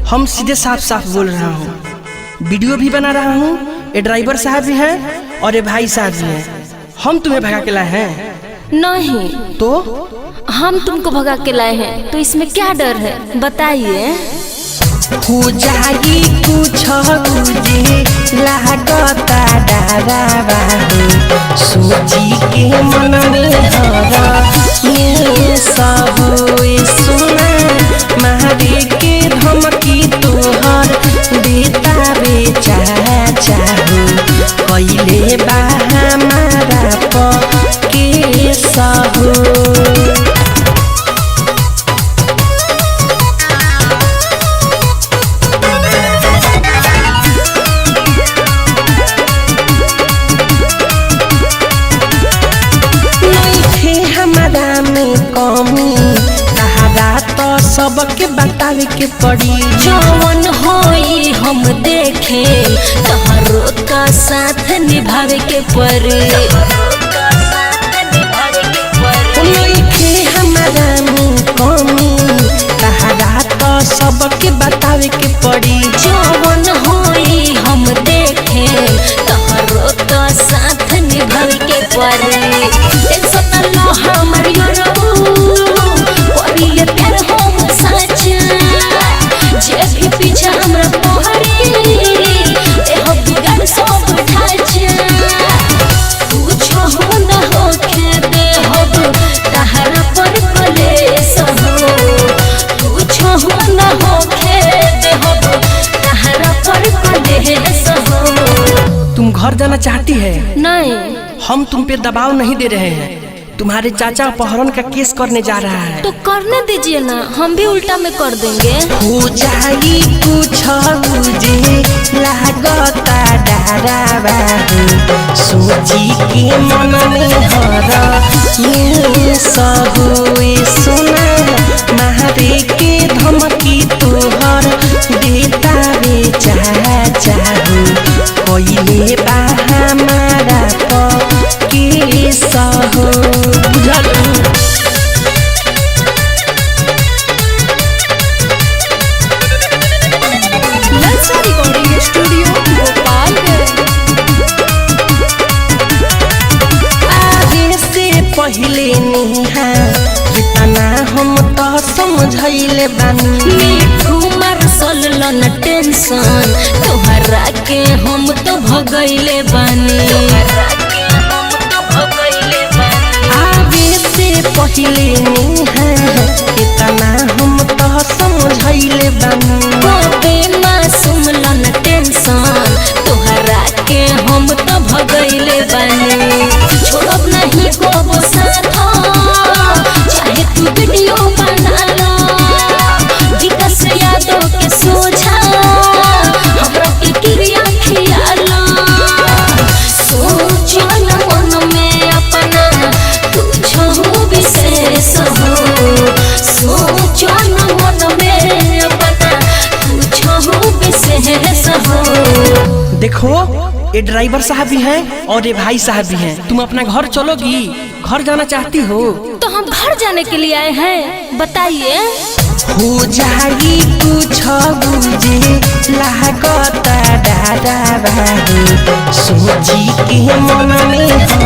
हम सीधे साफ साफ बोल रहा हूँ, वीडियो भी बना रहा हूँ। ये ड्राइवर साहब भी हैं और ये भाई साहब भी हैं। हम तुम्हें भगा के लाए हैं? नहीं तो हम तुमको भगा के लाए हैं, तो इसमें क्या डर है बताइए। हो जाएगी कुछ मुझे लागता डरावा हो, सोची के मन में हरा ये सब सुना मारे के धमकी तोहर देता बेचा चाहो कैले बा हमारा के सहू। सबके बतावे के पड़ी, जवन होई हम देखे तोहरो का साथ निभावे के पड़ी। हमारा कमी तहरा तो सबके बतावे के पड़ी, जवन होई हम देखे तोहरो का साथ निभावे के पड़ी। टेंशन न लो हमर यारो करिए प्यार हम जे भी पीछा हमरा तोहरी देह बिगड़ सब ढांचा। कुछ हो न होके देहब तहरा पर कलेश हो, कुछ हो न होके देहब तहरा पर कलेश हो। तुम घर जाना चाहती है? नहीं, हम तुम पे दबाव नहीं दे रहे हैं। तुम्हारे चाचा अपहरण का केस करने जा रहा है। तो करने दीजिए ना, हम भी उल्टा में कर देंगे। हो जाएगी कुछ मुझे लागता डरावा हो, सोची के मन में हरा ये सब सुना मारे के धमकी तोहर देता बेचा चाहो कैले बा हमारा के सहू। पहले निहा जितना हम तो समझैले बानी, मिठू मारसल न टेंशन तोहरा के हम तो भगैले बानी। आगे से पहले निहा जितना हम तो समझैले बानी, बाबे मासूम न टेंशन तोहरा के हम तो भगैले बानी। छोड़ब नहीं को साथ, चाहे तू वीडियो बना लो विकास यादव के सोझा हमरा के क्रिया खियालो। सोचो न मन में अपना कुछ हो विशेष हो, सोचो न मन में अपना कुछ हो विशेष हो। देखो ये ड्राइवर साहब भी हैं और ये भाई साहब भी हैं। तुम अपना घर चलोगी? घर जाना चाहती हो? तो हम घर जाने के लिए आए हैं, बताइए। हो जाएगी कुछ मुझे लागता डरावा हो, सोची के मन में